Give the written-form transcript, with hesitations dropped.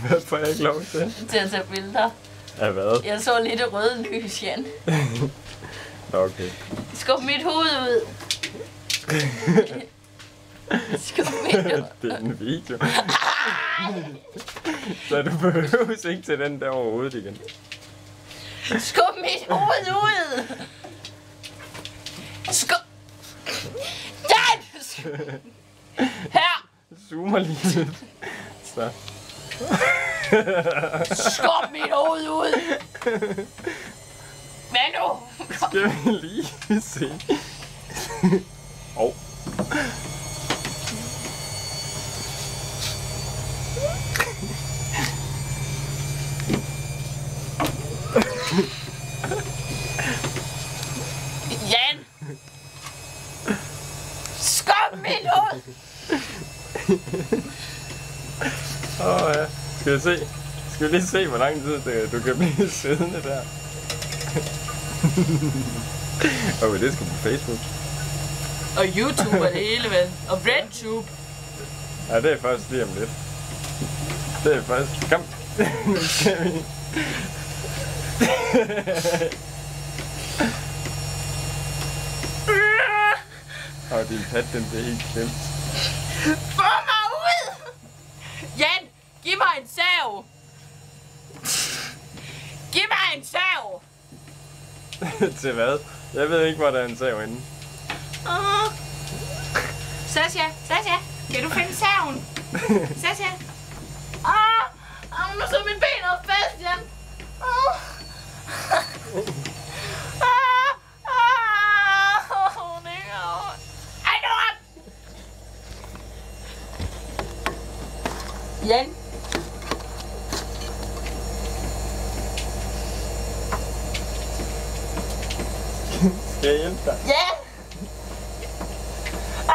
Hvad får jeg ikke lov til? Til at tage billeder. Af hvad? Jeg så lidt af røde lys, Jan. Okay. Skub mit hoved ud. Skub mit hoved. Det er en video. Så du behøver ikke til den der overhovedet igen. Skub mit hoved ud. Skub. Jan! Her! Zoomer lige lidt. Så. Skub mit hoved ud. Hvad nu? Skal vi lige se. Jan! Skub mit hoved! Ja. Skal vi se? Skal vi lige se, hvor lang tid du kan blive siddende der? Okay, det skal på Facebook. Og YouTube og det hele, vel? Og RedTube. Ja, det er først lige om lidt. Det er først... Kom! Nu skal vi... Og din pat, den bliver helt klemt. Få mig ud! Jan, giv mig en sav! Giv mig en sav! Til hvad? Jeg ved ikke, hvor der er en sav inde. Sasha, kan du finde saven? Sasha? Nu sidder mine ben op fast, Jan. Jan? Skal jeg hjælpe dig? Ja! Ja.